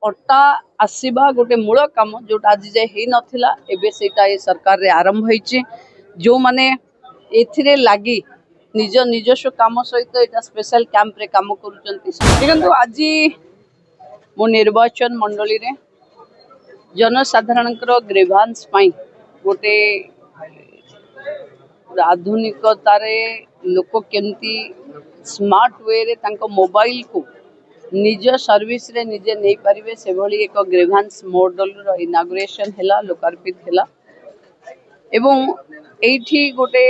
अटा आसवा गोटे मूल कम जो आज जाए ही नथिला एबे सेटा ए सरकार रे आरंभ होईचे जो माने एथिरे लागी निज निजस्व काम सहित एटा स्पेशल कैंप रे काम करूचंती देखंतु आज मो निर्वाचन मंडली रे जनसाधारणकर ग्रीवांस पाई गोटे आधुनिकतार लोक केमती स्मार्ट वे रे तांको मोबाइल को निज सर्विस रे निजे नहीं पारिबे से भली एक ग्रीवांस मॉडल रो इनागुरेशन हैला लोकार्पित हैला एवं एठी गोटे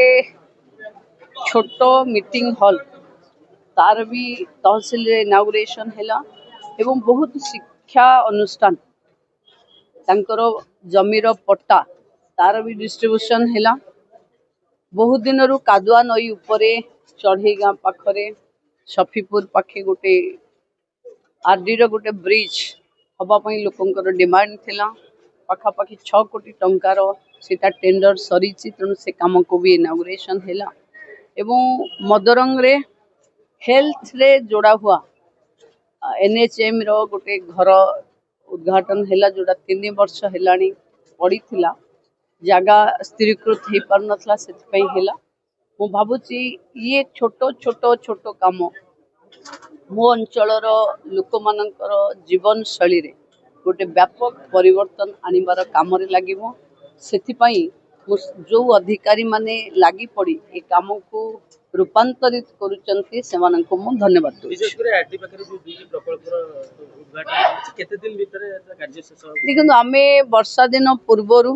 छोटो मीटिंग हॉल तार भी तहसील रे इनागुरेशन हैला एवं बहुत शिक्षा अनुष्ठान तांकर जमीर पट्टा तार भी डिस्ट्रीब्यूशन हैला बहुत दिन रु कादुआ नई उपरे चढ़ई गाँ पाखरे सफीपुर पाखे गोटे आरडी रो गोटे ब्रिज हवा पई लोकंकर डिमांड थिला पाखापाखि 6 कोटी टंकार सेटा टेंडर सरीची तेणु से काम को भी इनागुरेशन हैला एवं मदरंग रे हेल्थ रे जोड़ा हुआ एनएचएम रो गोटे घर उद्घाटन हैला जोड़ा 3 वर्ष हेलानी पड़ी थिला जगह स्थिरीकृत हो पार नथला सेति हैला मु भाबुची ये छोटो छोटो छोटो काम मो अंचलर लोक मानकर जीवन शैली रे गोटे व्यापक परिवर्तन आनिबार काम रे लागिवो सेति जो अधिकारी माने लागी पड़ी ए काम को रूपांतरित करूचंती सेमाननको मु धन्यवाद दूँ। विशेष करे आरडी पाखरे जो दुई प्रकल्पर उद्घाटन केते दिन भीतर कार्य शेष हो देखो आमे वर्षा दिन पूर्वरु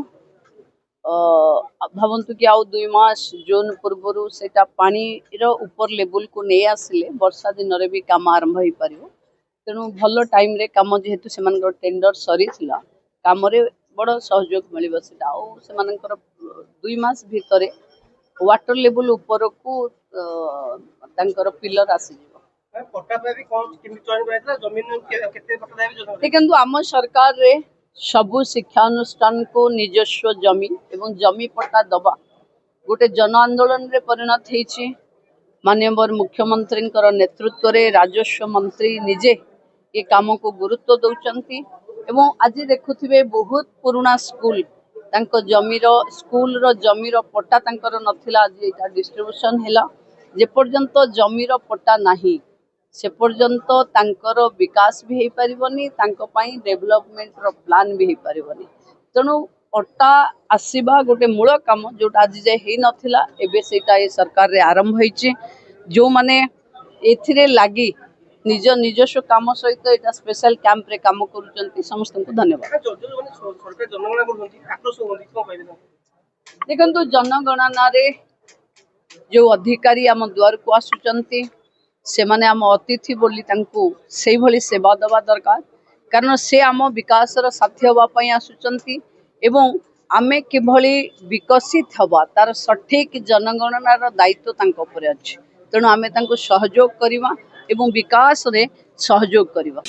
भावतु कि आउ 2 मास जून पूर्वरु सेटा पानी रो ऊपर लेवल को नहीं आसिले वर्षा दिन रे भी काम आरंभ हो पारिबो तेणु भल टाइम रे काम जेहेतु सेमान टेंडर सरी थिला काम रे बड़ सहयोग मिलिबो सेटा आउ सेमान 2 मास भीतर वाटर लेवल ऊपर को तांकर पिलर आसी जिवो पट्टा पे भी कोन किमि चयन कराइतला जमीन केते पट्टा देबे जो देखंतु आम सरकार रे सबु शिक्षा अनुष्ठान को निजस्व जमी एवं जमी पट्टा दबा गोटे जन आंदोलन रे परिणत होईछि माननीय मुख्यमंत्री नेतृत्व रे राजस्व मंत्री निजे ये काम को गुरुत्व दौचंती एवं आज देखुथिबे बहुत पुराना स्कूल तांको जमीर स्कूल रो जमीर पट्टा तांकर नथिला आज एटा डिस्ट्रीब्यूशन हैला जे पर्यंत जमीर पट्टा नाही से पर्यंत तांकर विकास भी हो पारिबनी तांको पई डेवलपमेंट रो प्लान भी हो पारिबनी तेणु अटा आसवा गोटे मूल काम जो आज जाए ही नथिला एबे सेटा ए सरकार रे आरंभ होईचे जो माने एथिरे लागी निज निजस्व काम सहित एटा स्पेशल कैंप रे काम करूचंती समस्त को धन्यवाद। देखंतु जनगणना रे जो अधिकारी आम द्वार को आसुचंती से माने आम अतिथि बोली तांको सेई भली सेवा दवा दरकार कारण से आम विकास रो साथी होबा पई आसुचंती एवं आमे किभली विकसित हवा तार सठिक जनगणना रो दायित्व तांको ऊपर अछि तेणु आमे तांको सहयोग करिवा एवं विकास रे सहयोग करिवा।